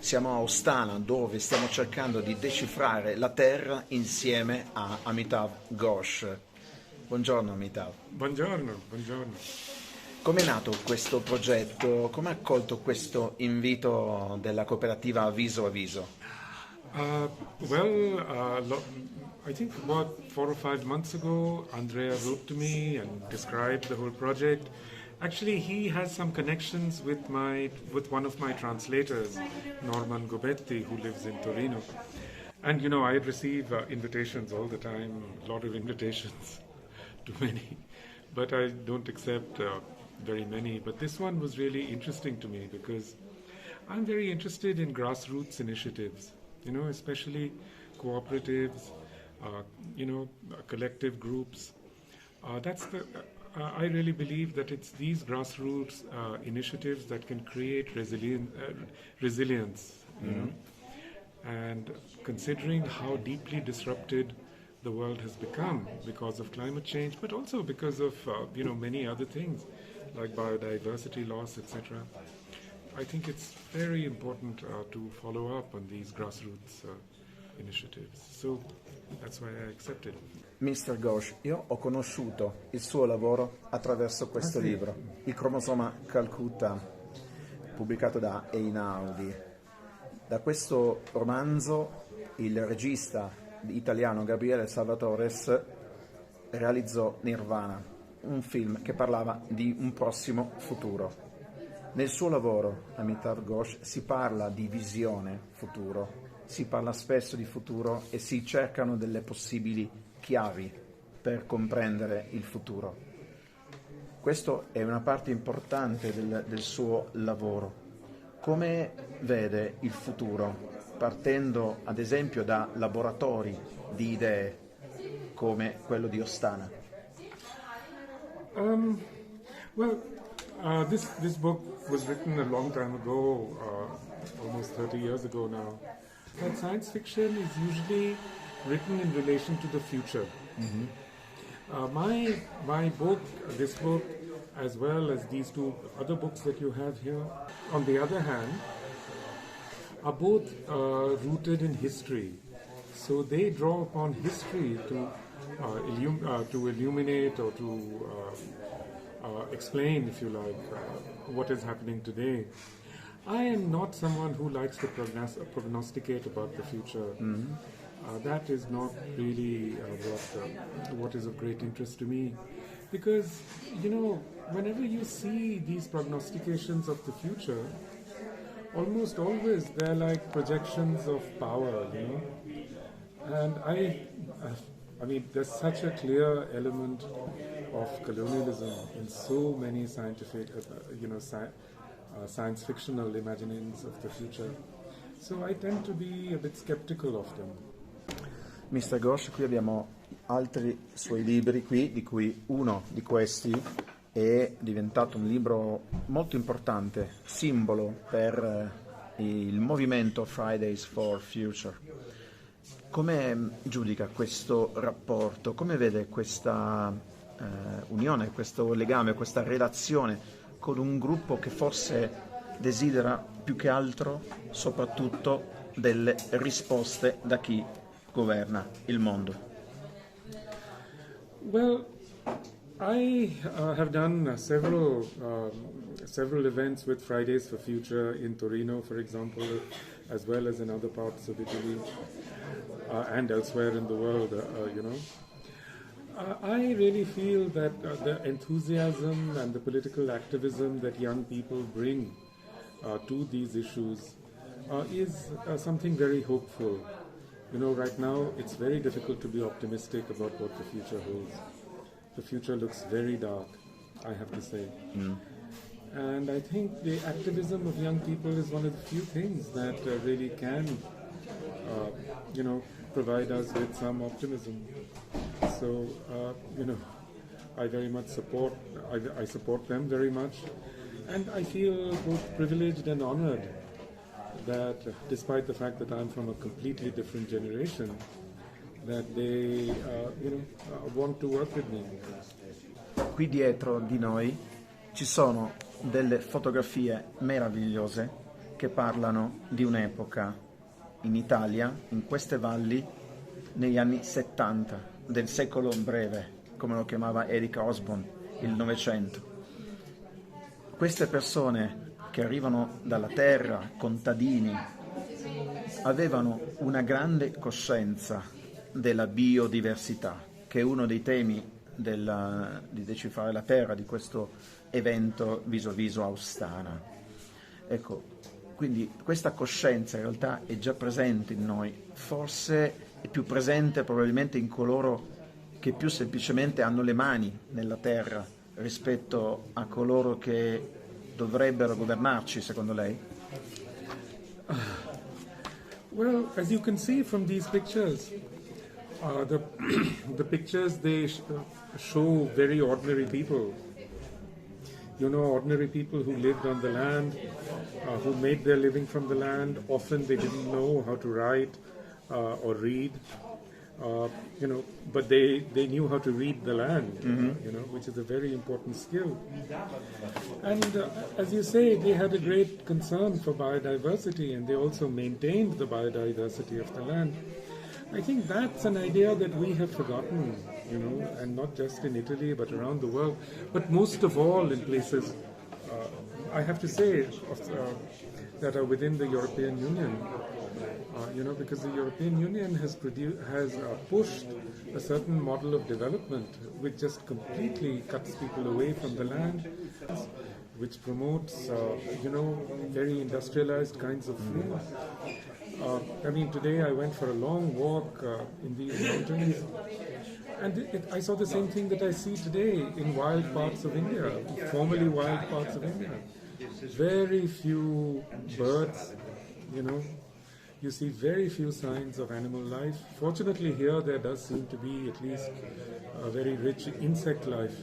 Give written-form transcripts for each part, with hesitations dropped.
Siamo a Ostana, dove stiamo cercando di decifrare la Terra insieme a Amitav Ghosh. Buongiorno Amitav. Buongiorno. Come è nato questo progetto? Come ha accolto questo invito della cooperativa Viso a Viso? I think about 4 or 5 months ago, Andrea wrote to me and described the whole project. Actually, he has some connections with one of my translators, Norman Gobetti, who lives in Torino. And I receive invitations all the time, a lot of invitations, too many, but I don't accept very many. But this one was really interesting to me because I'm very interested in grassroots initiatives, especially cooperatives, collective groups. I really believe that it's these grassroots initiatives that can create resilience, And considering how deeply disrupted the world has become because of climate change, but also because of many other things like biodiversity loss, etc. I think it's very important to follow up on these grassroots initiatives. So that's why I accepted. Mr. Ghosh, io ho conosciuto il suo lavoro attraverso questo libro, Il cromosoma Calcutta, pubblicato da Einaudi. Da questo romanzo il regista italiano Gabriele Salvatores realizzò Nirvana, un film che parlava di un prossimo futuro. Nel suo lavoro, Amitav Ghosh, si parla di visione futuro, si parla spesso di futuro e si cercano delle possibili chiavi per comprendere il futuro. Questo è una parte importante del suo lavoro. Come vede il futuro, partendo ad esempio da laboratori di idee come quello di Ostana? This book was written a long time ago, almost 30 years ago now. But science fiction is usually written in relation to the future. Mm-hmm. My book, this book, as well as these 2 other books that you have here, on the other hand, are both rooted in history. So they draw upon history to illuminate or to explain, if you like, what is happening today. I am not someone who likes to prognosticate about the future. Mm-hmm. That is not really what is of great interest to me. Because, whenever you see these prognostications of the future, almost always they're like projections of power, And I mean, there's such a clear element of colonialism in so many scientific, science fictional imaginings of the future. So I tend to be a bit skeptical of them. Mr. Ghosh, qui abbiamo altri suoi libri qui, di cui uno di questi è diventato un libro molto importante, simbolo per il movimento Fridays For Future. Come giudica questo rapporto? Come vede questa unione, questo legame, questa relazione con un gruppo che forse desidera più che altro, soprattutto, delle risposte da chi governa il mondo? Well, I have done several events with Fridays for Future in Torino, for example, as well as in other parts of Italy and elsewhere in the world, I really feel that the enthusiasm and the political activism that young people bring to these issues is something very hopeful. Right now it's very difficult to be optimistic about what the future holds. The future looks very dark, I have to say. Mm. And I think the activism of young people is one of the few things that really can, provide us with some optimism. So, I very much I support them very much. And I feel both privileged and honored that despite the fact that I'm from a completely different generation, that they, want to work with me. Qui dietro di noi ci sono delle fotografie meravigliose che che parlano di un'epoca in Italia, in queste valli, negli anni 70 del secolo breve, come lo chiamava Eric Osborne, il Novecento. Queste persone che arrivano dalla terra, contadini, avevano una grande coscienza della biodiversità, che è uno dei temi di Decifrare la Terra, di questo evento Viso a Ostana. Ecco, quindi questa coscienza in realtà è già presente in noi, forse è più presente probabilmente in coloro che più semplicemente hanno le mani nella terra rispetto a coloro che dovrebbero governarci, secondo lei? Well, as you can see from these pictures, the pictures they show very ordinary people. You know, ordinary people who lived on the land, who made their living from the land. Often they didn't know how to write or read, but they knew how to read the land, which is a very important skill. And as you say, they had a great concern for biodiversity, and they also maintained the biodiversity of the land. I think that's an idea that we have forgotten, and not just in Italy, but around the world. But most of all in places, I have to say, that are within the European Union. Because the European Union has pushed a certain model of development which just completely cuts people away from the land, which promotes, very industrialized kinds of food. Today I went for a long walk in these mountains, and I saw the same thing that I see today in wild parts of India, formerly wild parts of India. Very few birds, you see very few signs of animal life. Fortunately here there does seem to be at least a very rich insect life.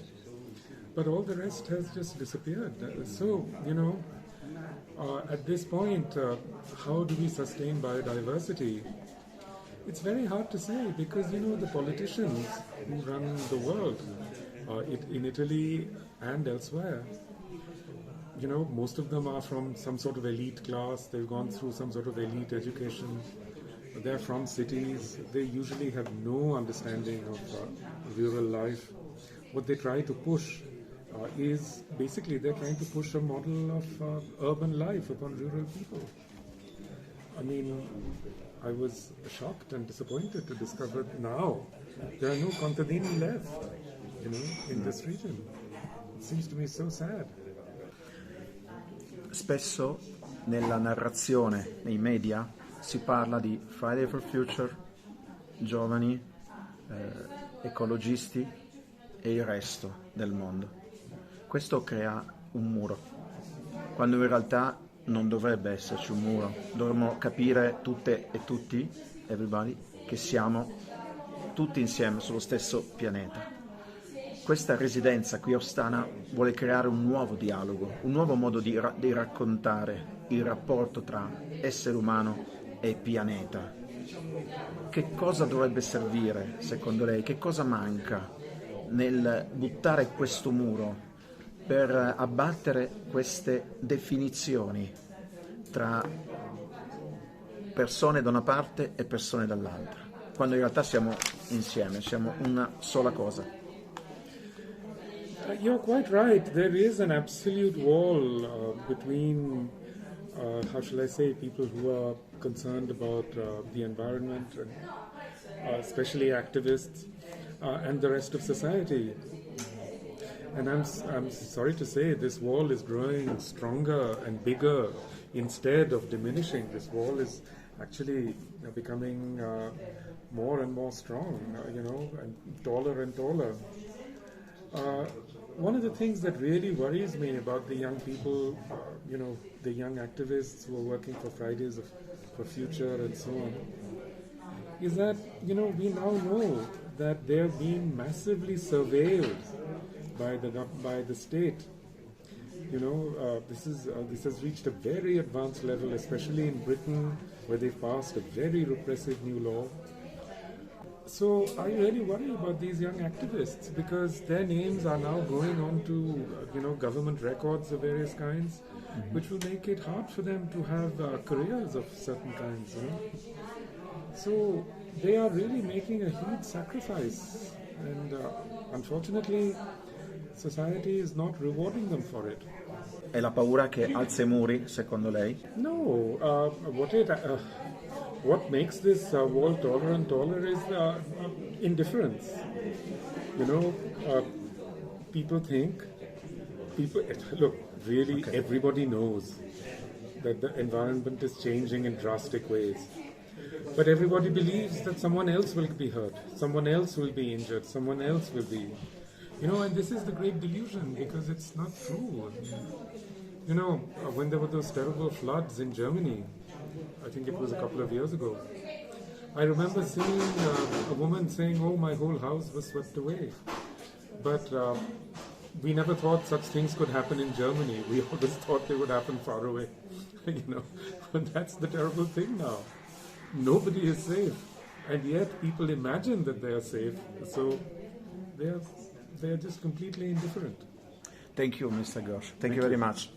But all the rest has just disappeared. So, at this point, how do we sustain biodiversity? It's very hard to say because, the politicians who run the world, in Italy and elsewhere, most of them are from some sort of elite class. They've gone through some sort of elite education. They're from cities. They usually have no understanding of rural life. What they try to push is basically they're trying to push a model of urban life upon rural people. I was shocked and disappointed to discover now there are no contadini left, in this region. It seems to me so sad. Spesso nella narrazione, nei media, si parla di Fridays For Future, giovani, ecologisti e il resto del mondo. Questo crea un muro, quando in realtà non dovrebbe esserci un muro. Dovremmo capire tutte e tutti, everybody, che siamo tutti insieme sullo stesso pianeta. Questa residenza qui a Ostana vuole creare un nuovo dialogo, un nuovo modo di raccontare il rapporto tra essere umano e pianeta. Che cosa dovrebbe servire, secondo lei? Che cosa manca nel buttare questo muro per abbattere queste definizioni tra persone da una parte e persone dall'altra, quando in realtà siamo insieme, siamo una sola cosa? You're quite right. There is an absolute wall between, how shall I say, people who are concerned about the environment, and, especially activists, and the rest of society. And I'm sorry to say, this wall is growing stronger and bigger instead of diminishing. This wall is actually becoming more and more strong, and taller and taller. One of the things that really worries me about the young people, the young activists who are working for Fridays for Future and so on, is that, we now know that they're being massively surveilled by the state. This has reached a very advanced level, especially in Britain, where they've passed a very repressive new law. So I really worry about these young activists because their names are now going on to, government records of various kinds, which will make it hard for them to have careers of certain kinds. So they are really making a huge sacrifice, and unfortunately, society is not rewarding them for it. È la paura che alza i muri, secondo lei? No, what makes this wall taller and taller is indifference. People think, look, really everybody knows that the environment is changing in drastic ways. But everybody believes that someone else will be hurt, someone else will be injured, someone else will be... and this is the great delusion because it's not true. When there were those terrible floods in Germany, I think it was a couple of years ago, I remember seeing a woman saying, "Oh, my whole house was swept away." But we never thought such things could happen in Germany. We always thought they would happen far away. But that's the terrible thing now. Nobody is safe. And yet people imagine that they are safe. So they are just completely indifferent. Thank you, Mr. Ghosh. Thank you very much.